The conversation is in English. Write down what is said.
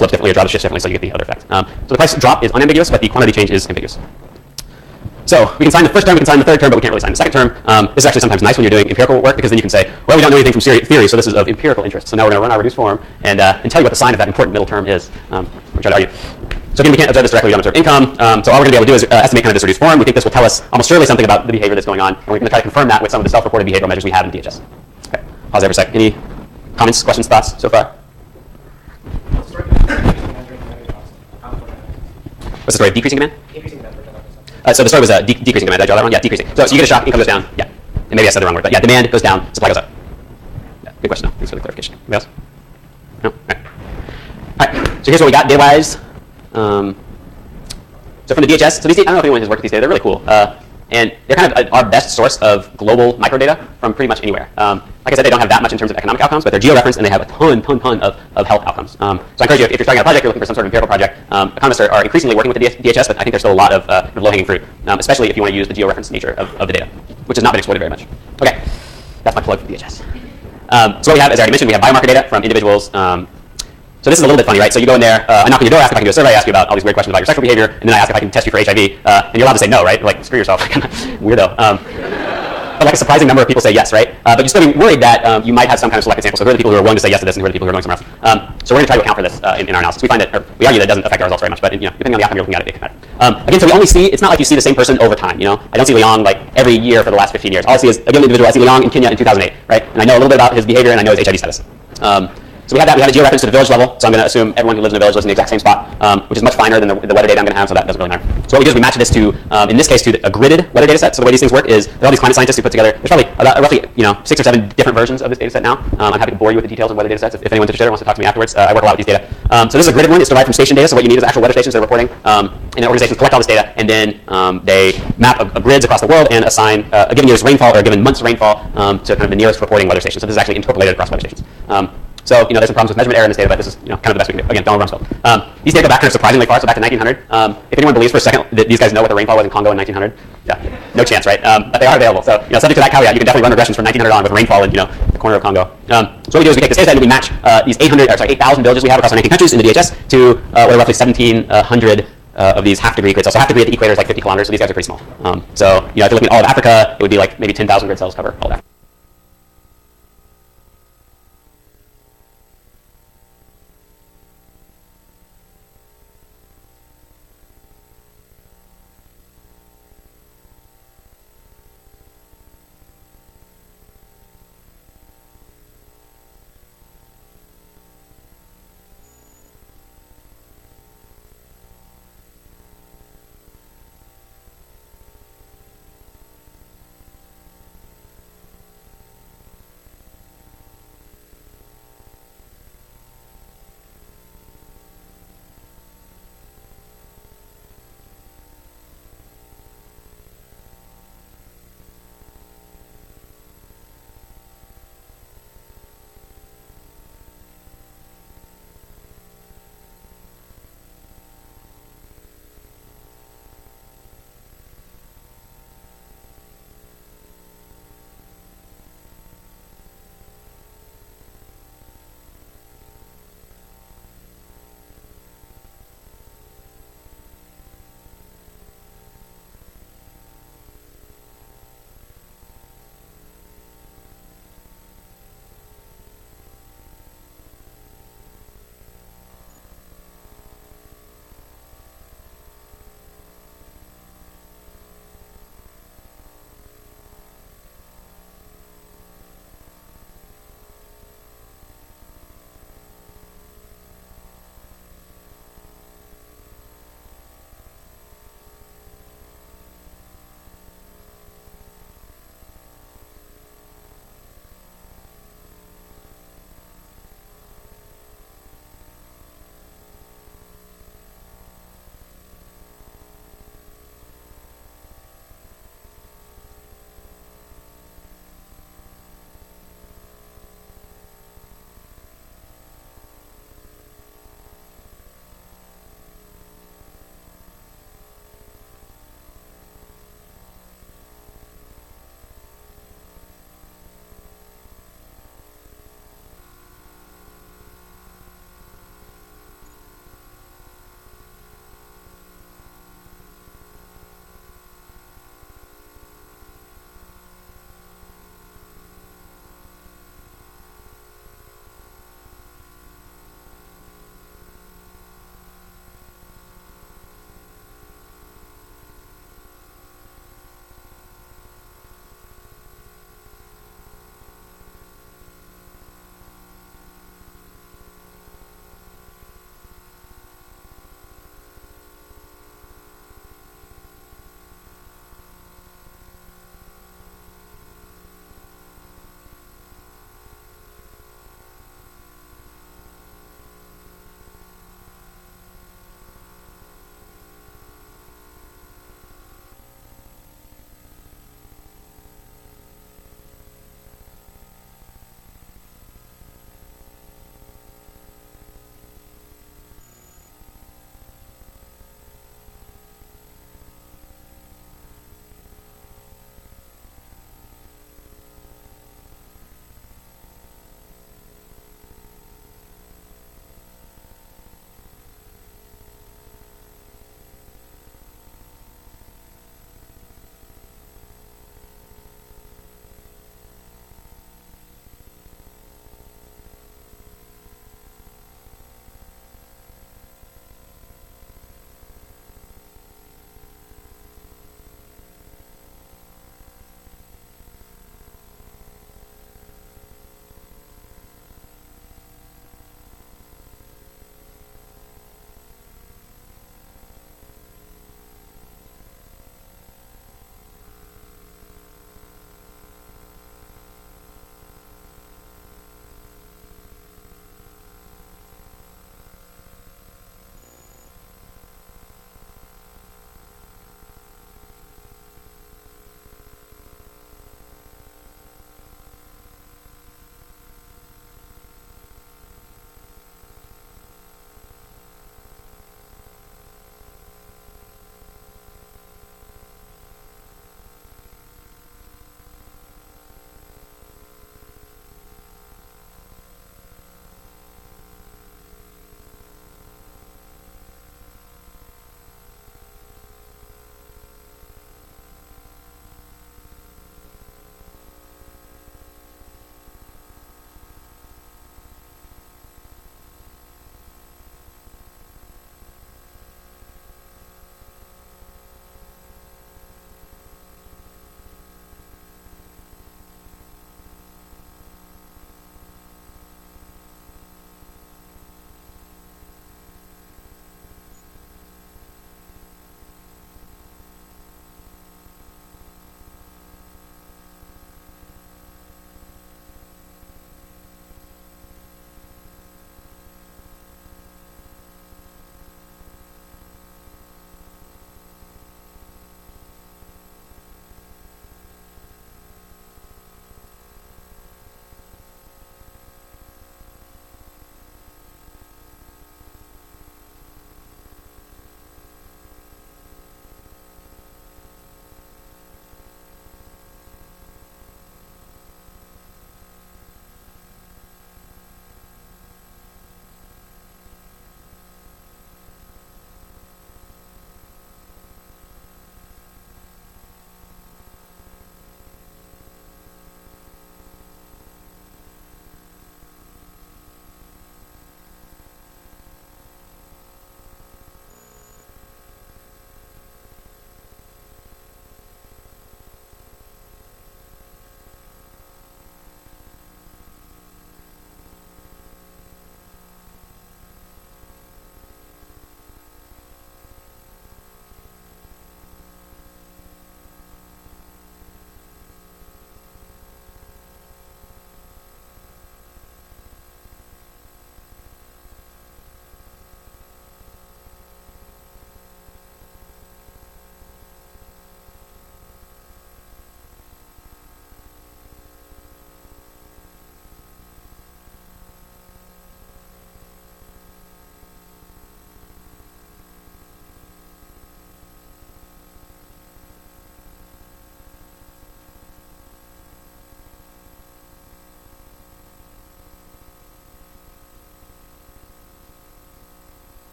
slopes differently or draw the shifts differently, so you get the other effect. So the price drop is unambiguous, but the quantity change is ambiguous. So we can sign the first term, we can sign the third term, but we can't really sign the second term. This is actually sometimes nice when you're doing empirical work, because then you can say, well, we don't know anything from theory, so this is of empirical interest. So now we're going to run our reduced form and tell you what the sign of that important middle term is. We're trying to argue. So again, we can't observe this directly, we don't observe income. So all we're going to be able to do is estimate kind of this reduced form. We think this will tell us almost surely something about the behavior that's going on, and we're going to try to confirm that with some of the self-reported behavioral measures we have in DHS. Okay, pause there for a sec. Any comments, questions, thoughts so far? What's the story? Decreasing demand? Increasing demand for demand. So the story was decreasing demand. Did I draw that wrong? Yeah, decreasing. So you get a shock, income goes down. Yeah. And maybe I said the wrong word, but yeah, demand goes down, supply goes up. Yeah, good question. No, thanks for the clarification. Anybody else? No? All right. All right. So here's what we got data-wise. So from the DHS, so these, I don't know if anyone has worked with these data. They're really cool. And they're kind of our best source of global microdata from pretty much anywhere. Like I said, they don't have that much in terms of economic outcomes, but they're geo-referenced and they have a ton of health outcomes. So I encourage you, if you're starting a project, you're looking for some sort of empirical project, economists are increasingly working with the DHS, but I think there's still a lot of low-hanging fruit, especially if you want to use the geo-referenced nature of the data, which has not been exploited very much. Okay, that's my plug for DHS. So what we have, as I already mentioned, we have biomarker data from individuals. So this is a little bit funny, right? So you go in there, I knock on your door, ask if I can do a survey, ask you about all these weird questions about your sexual behavior, and then I ask if I can test you for HIV, and you're allowed to say no, right? Like, screw yourself, weirdo. But like a surprising number of people say yes, right? But you're still be worried that you might have some kind of selected sample. So who are the people who are willing to say yes to this, and who are the people who are going somewhere else? So we're going to try to account for this in our analysis. We find that, or we argue that it doesn't affect our results very much, but depending on the outcome you're looking at, it can matter. Again, so we only see, it's not like you see the same person over time, I don't see Leong like every year for the last 15 years. All I see is a given individual. I see Leong in Kenya in 2008, right? And I know a little bit about his behavior, and I know his HIV status. So we have that. We have a geo-reference to the village level. So I'm going to assume everyone who lives in a village lives in the exact same spot, which is much finer than the weather data I'm going to have, so that doesn't really matter. So what we do is we match this to, in this case, to a gridded weather data set. So the way these things work is there are all these climate scientists who put together, there's probably about roughly 6 or 7 different versions of this data set now. I'm happy to bore you with the details of weather data sets if anyone's interested or wants to talk to me afterwards. I work a lot with these data. So this is a gridded one. It's derived from station data. So what you need is actual weather stations they're reporting. And the organizations collect all this data, and then they map grids across the world and assign a given year's rainfall or a given month's rainfall to kind of the nearest reporting weather station. So this is actually interpolated across weather stations. So there's some problems with measurement error in this data, but this is kind of the best we can do. Again, Donald Rumsfeld. These data go back kind of surprisingly far, so back to 1900. If anyone believes for a second that these guys know what the rainfall was in Congo in 1900, yeah, no chance, right? But they are available. So subject to that caveat, you can definitely run regressions from 1900 on with rainfall in the corner of Congo. So what we do is we take this data set and we match these 8,000 villages we have across 19 countries in the DHS to what are roughly 1,700 of these half-degree grid cells. So half-degree at the equator is like 50 kilometers, so these guys are pretty small. So if you're looking at all of Africa, it would be like maybe 10,000 grid cells cover all of Africa.